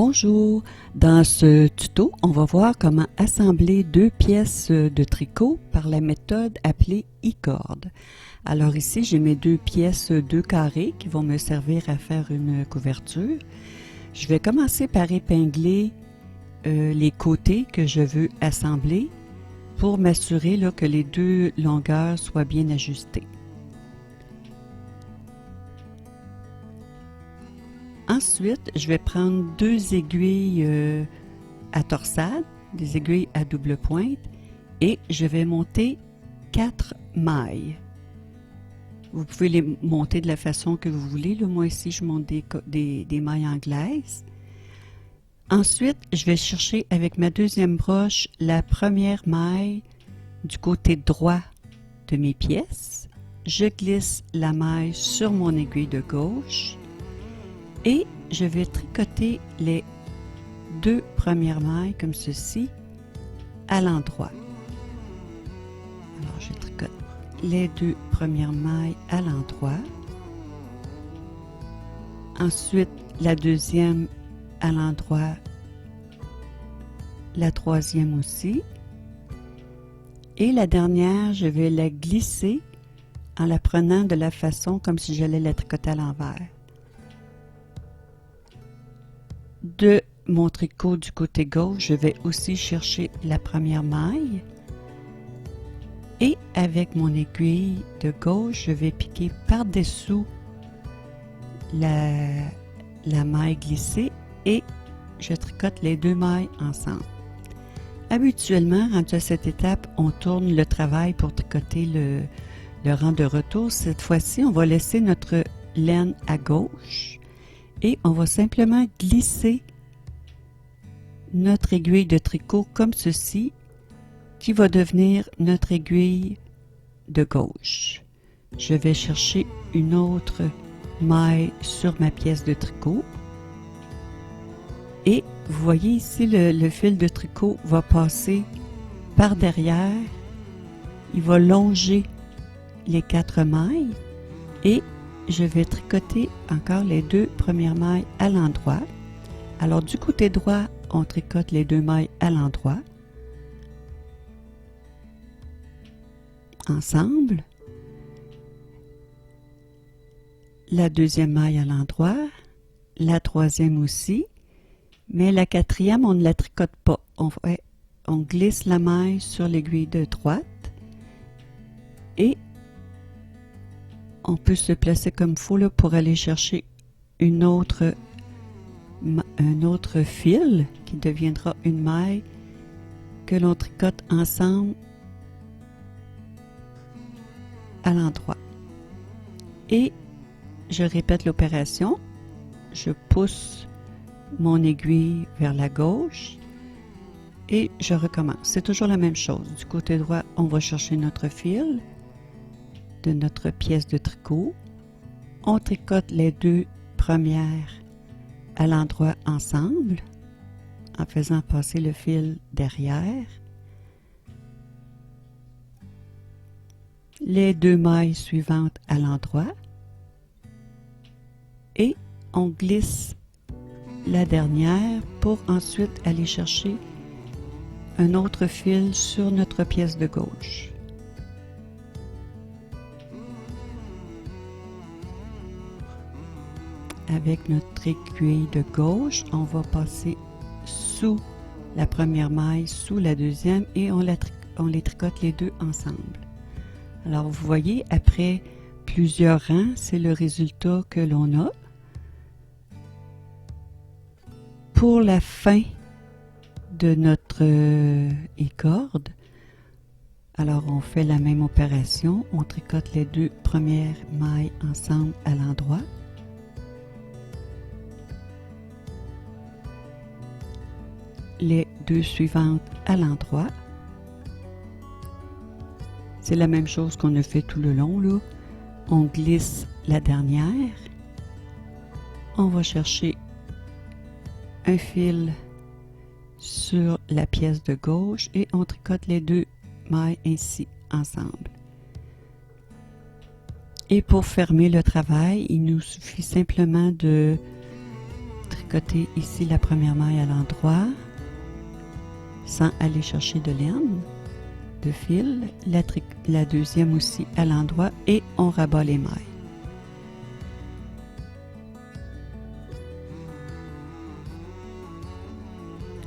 Bonjour! Dans ce tuto, on va voir comment assembler deux pièces de tricot par la méthode appelée e-corde. Alors ici, j'ai mes deux pièces 2 carrés qui vont me servir à faire une couverture. Je vais commencer par épingler les côtés que je veux assembler pour m'assurer que les deux longueurs soient bien ajustées. Ensuite, je vais prendre deux aiguilles à torsade, des aiguilles à double pointe, et je vais monter 4 mailles. Vous pouvez les monter de la façon que vous voulez. Là, moi ici, je monte des mailles anglaises. Ensuite, je vais chercher avec ma deuxième broche la première maille du côté droit de mes pièces. Je glisse la maille sur mon aiguille de gauche. Et je vais tricoter les deux premières mailles comme ceci à l'endroit. Alors je tricote les deux premières mailles à l'endroit. Ensuite la deuxième à l'endroit, la troisième aussi. Et la dernière, je vais la glisser en la prenant de la façon comme si j'allais la tricoter à l'envers. De mon tricot du côté gauche, je vais aussi chercher la première maille et avec mon aiguille de gauche, je vais piquer par-dessous la maille glissée et je tricote les deux mailles ensemble. Habituellement, rendu à cette étape, on tourne le travail pour tricoter le rang de retour. Cette fois-ci, on va laisser notre laine à gauche. Et on va simplement glisser notre aiguille de tricot comme ceci, qui va devenir notre aiguille de gauche. Je vais chercher une autre maille sur ma pièce de tricot. Et vous voyez ici, le fil de tricot va passer par derrière. Il va longer les 4 mailles et je vais tricoter encore les deux premières mailles à l'endroit. Alors du côté droit, on tricote les deux mailles à l'endroit. Ensemble. La deuxième maille à l'endroit. La troisième aussi. Mais la quatrième, on ne la tricote pas. On glisse la maille sur l'aiguille de droite. Et on peut se placer comme il faut là, pour aller chercher un autre fil qui deviendra une maille que l'on tricote ensemble à l'endroit. Et je répète l'opération. Je pousse mon aiguille vers la gauche et je recommence. C'est toujours la même chose. Du côté droit, on va chercher notre fil de notre pièce de tricot. On tricote les deux premières à l'endroit ensemble en faisant passer le fil derrière. Les deux mailles suivantes à l'endroit et on glisse la dernière pour ensuite aller chercher un autre fil sur notre pièce de gauche. Avec notre aiguille de gauche, on va passer sous la première maille, sous la deuxième et on les tricote les deux ensemble. Alors vous voyez, après plusieurs rangs, c'est le résultat que l'on a. Pour la fin de notre e-corde, alors on fait la même opération, on tricote les deux premières mailles ensemble à l'endroit. Les deux suivantes à l'endroit. C'est la même chose qu'on a fait tout le long là. On glisse la dernière. On va chercher un fil sur la pièce de gauche et on tricote les deux mailles ainsi ensemble. Et pour fermer le travail, il nous suffit simplement de tricoter ici la première maille à l'endroit sans aller chercher de laine, de fil, la deuxième aussi à l'endroit et on rabat les mailles.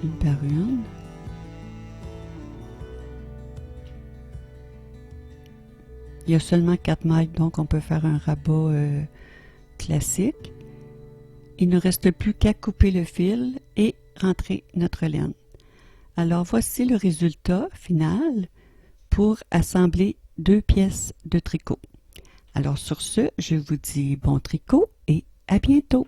Une par une. Il y a seulement 4 mailles, donc on peut faire un rabat classique. Il ne reste plus qu'à couper le fil et rentrer notre laine. Alors voici le résultat final pour assembler 2 pièces de tricot. Alors sur ce, je vous dis bon tricot et à bientôt!